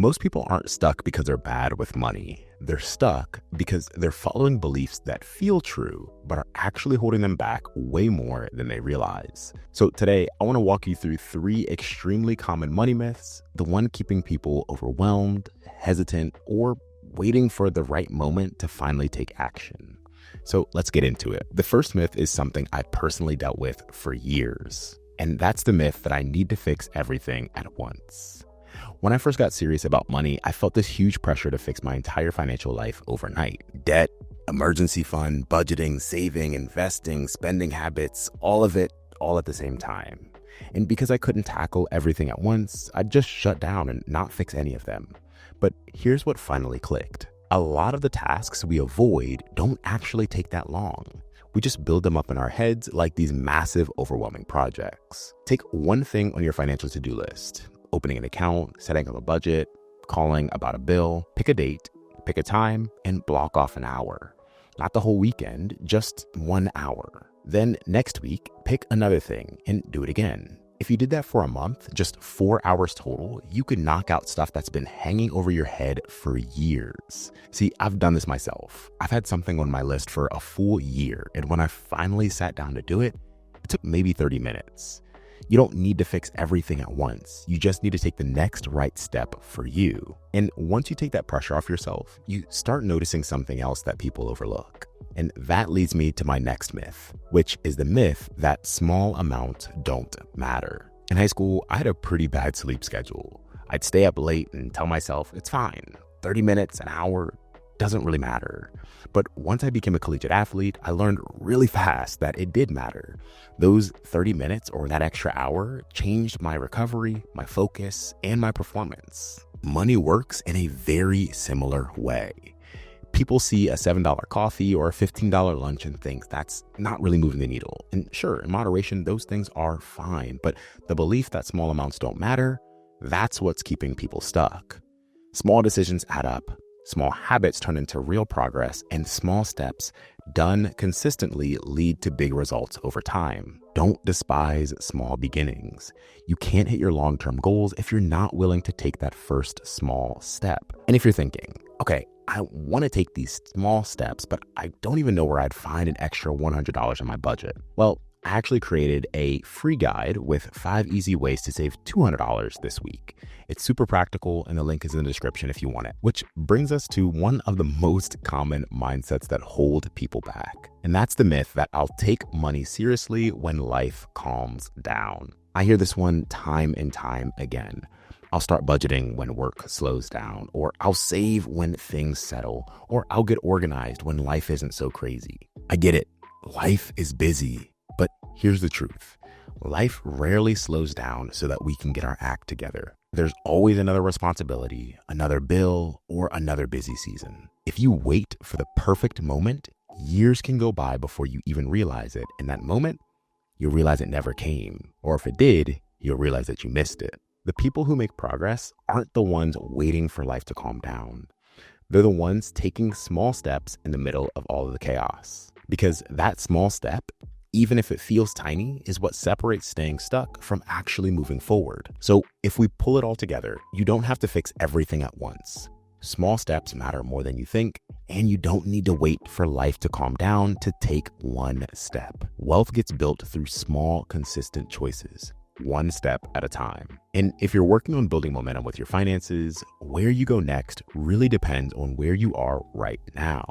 Most people aren't stuck because they're bad with money. They're stuck because they're following beliefs that feel true, but are actually holding them back way more than they realize. So today, I want to walk you through 3 extremely common money myths, the one keeping people overwhelmed, hesitant, or waiting for the right moment to finally take action. So let's get into it. The first myth is something I personally dealt with for years, and that's the myth that I need to fix everything at once. When I first got serious about money, I felt this huge pressure to fix my entire financial life overnight. Debt, emergency fund, budgeting, saving, investing, spending habits, all of it, all at the same time. And because I couldn't tackle everything at once, I'd just shut down and not fix any of them. But here's what finally clicked. A lot of the tasks we avoid don't actually take that long. We just build them up in our heads like these massive, overwhelming projects. Take one thing on your financial to-do list. Opening an account, setting up a budget, calling about a bill. Pick a date, pick a time, and block off an hour. Not the whole weekend, just 1 hour. Then next week, pick another thing and do it again. If you did that for a month, just 4 hours total, you could knock out stuff that's been hanging over your head for years. See, I've done this myself. I've had something on my list for a full year, and when I finally sat down to do it, it took maybe 30 minutes. You don't need to fix everything at once. You just need to take the next right step for you. And once you take that pressure off yourself, you start noticing something else that people overlook. And that leads me to my next myth, which is the myth that small amounts don't matter. In high school, I had a pretty bad sleep schedule. I'd stay up late and tell myself, it's fine. 30 minutes, an hour, doesn't really matter. But once I became a collegiate athlete, I learned really fast that it did matter. Those 30 minutes or that extra hour changed my recovery, my focus, and my performance. Money works in a very similar way. People see a $7 coffee or a $15 lunch and think that's not really moving the needle. And sure, in moderation, those things are fine. But the belief that small amounts don't matter, that's what's keeping people stuck. Small decisions add up. Small habits turn into real progress, and small steps done consistently lead to big results over time. Don't despise small beginnings. You can't hit your long-term goals if you're not willing to take that first small step. And if you're thinking, okay, I want to take these small steps, but I don't even know where I'd find an extra $100 in my budget. Well, I actually created a free guide with 5 easy ways to save $200 this week. It's super practical, and the link is in the description if you want it. Which brings us to one of the most common mindsets that hold people back. And that's the myth that I'll take money seriously when life calms down. I hear this one time and time again. I'll start budgeting when work slows down, or I'll save when things settle, or I'll get organized when life isn't so crazy. I get it. Life is busy. But here's the truth. Life rarely slows down so that we can get our act together. There's always another responsibility, another bill, or another busy season. If you wait for the perfect moment, years can go by before you even realize it. In that moment, you'll realize it never came. Or if it did, you'll realize that you missed it. The people who make progress aren't the ones waiting for life to calm down. They're the ones taking small steps in the middle of all of the chaos. Because that small step, even if it feels tiny, is what separates staying stuck from actually moving forward. So if we pull it all together, you don't have to fix everything at once. Small steps matter more than you think, and you don't need to wait for life to calm down to take one step. Wealth gets built through small, consistent choices, one step at a time. And if you're working on building momentum with your finances, where you go next really depends on where you are right now.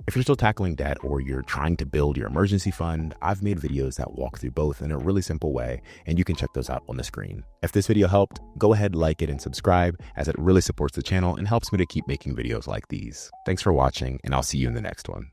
If you're still tackling debt or you're trying to build your emergency fund, I've made videos that walk through both in a really simple way, and you can check those out on the screen. If this video helped, go ahead, like it, and subscribe, as it really supports the channel and helps me to keep making videos like these. Thanks for watching, and I'll see you in the next one.